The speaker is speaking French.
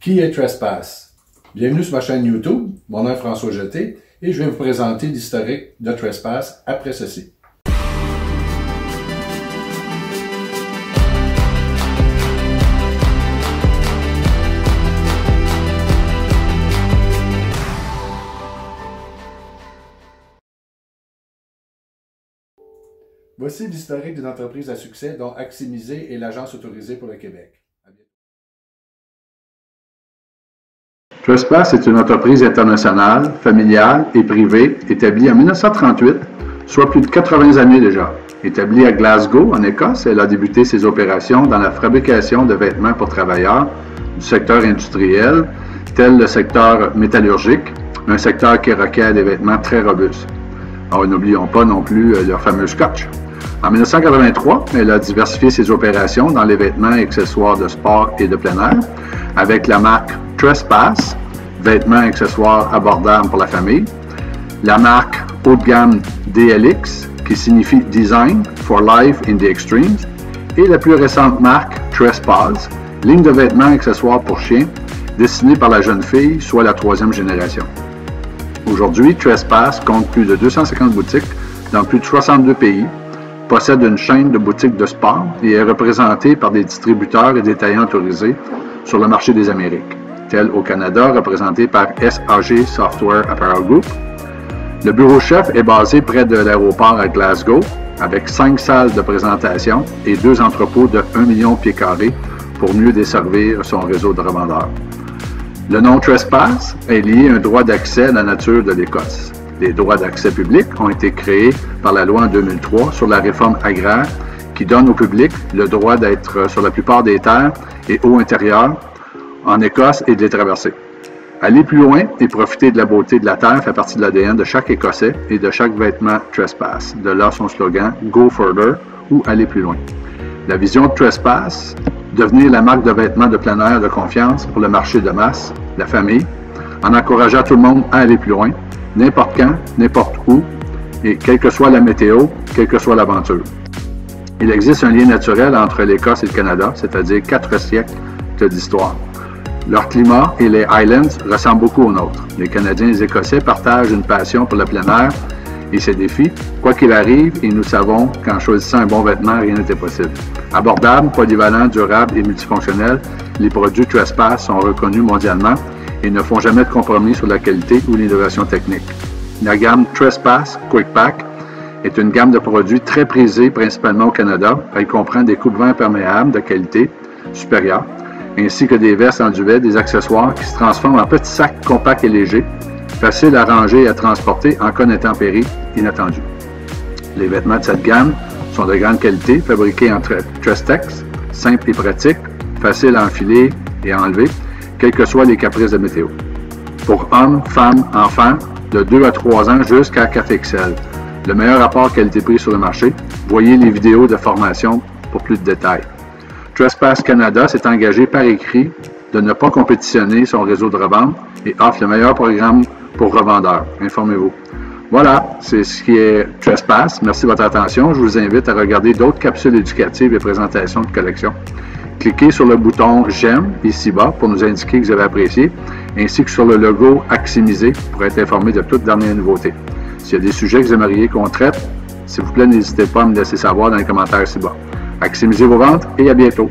Qui est Trespass? Bienvenue sur ma chaîne YouTube, mon nom est François Jeté et je vais vous présenter l'historique de Trespass après ceci. Voici l'historique d'une entreprise à succès dont Aximisé est l'agence autorisée pour le Québec. Trespass est une entreprise internationale, familiale et privée établie en 1938, soit plus de 80 années déjà. Établie à Glasgow, en Écosse, elle a débuté ses opérations dans la fabrication de vêtements pour travailleurs du secteur industriel, tel le secteur métallurgique, un secteur qui requiert des vêtements très robustes. Alors, n'oublions pas non plus leur fameux scotch. En 1983, elle a diversifié ses opérations dans les vêtements et accessoires de sport et de plein air avec la marque Trespass, vêtements et accessoires abordables pour la famille, la marque haut de gamme DLX, qui signifie Design for Life in the Extremes, et la plus récente marque Trespass, ligne de vêtements et accessoires pour chiens, destinée par la jeune fille, soit la troisième génération. Aujourd'hui, Trespass compte plus de 250 boutiques dans plus de 62 pays, possède une chaîne de boutiques de sport et est représenté par des distributeurs et détaillants autorisés sur le marché des Amériques, tels au Canada, représenté par SAG Software Apparel Group. Le bureau chef est basé près de l'aéroport à Glasgow, avec 5 salles de présentation et 2 entrepôts de 1 million de pieds carrés pour mieux desservir son réseau de revendeurs. Le nom Trespass est lié à un droit d'accès à la nature de l'Écosse. Les droits d'accès public ont été créés par la loi en 2003 sur la réforme agraire qui donne au public le droit d'être sur la plupart des terres et eaux intérieures en Écosse et de les traverser. Aller plus loin et profiter de la beauté de la terre fait partie de l'ADN de chaque Écossais et de chaque vêtement Trespass. De là son slogan « Go Further » ou « Aller plus loin ». La vision de Trespass, devenir la marque de vêtements de plein air de confiance pour le marché de masse, la famille, en encourageant tout le monde à aller plus loin, n'importe quand, n'importe où, et quelle que soit la météo, quelle que soit l'aventure. Il existe un lien naturel entre l'Écosse et le Canada, c'est-à-dire 4 siècles d'histoire. Leur climat et les Highlands ressemblent beaucoup aux nôtres. Les Canadiens et les Écossais partagent une passion pour le plein air et ses défis. Quoi qu'il arrive, et nous savons qu'en choisissant un bon vêtement, rien n'était possible. Abordables, polyvalents, durables et multifonctionnels, les produits Trespass sont reconnus mondialement et ne font jamais de compromis sur la qualité ou l'innovation technique. La gamme Trespass Quick Pack est une gamme de produits très prisée principalement au Canada. Elle comprend des coupe-vents imperméables de qualité supérieure, ainsi que des vestes en duvet, des accessoires qui se transforment en petits sacs compacts et légers, faciles à ranger et à transporter en cas d'intempéries inattendues. Les vêtements de cette gamme sont de grande qualité, fabriqués en Trestex, simples et pratiques, faciles à enfiler et à enlever, quels que soient les caprices de météo. Pour hommes, femmes, enfants, de 2 à 3 ans jusqu'à 4XL. Le meilleur rapport qualité-prix sur le marché. Voyez les vidéos de formation pour plus de détails. Trespass Canada s'est engagé par écrit de ne pas compétitionner son réseau de revente et offre le meilleur programme pour revendeurs. Informez-vous. Voilà, c'est ce qui est Trespass. Merci de votre attention. Je vous invite à regarder d'autres capsules éducatives et présentations de collection. Cliquez sur le bouton « J'aime » ici-bas pour nous indiquer que vous avez apprécié, ainsi que sur le logo « Aximisé » pour être informé de toutes dernières nouveautés. S'il y a des sujets que vous aimeriez qu'on traite, s'il vous plaît, n'hésitez pas à me laisser savoir dans les commentaires ici-bas. Aximisez vos ventes et à bientôt!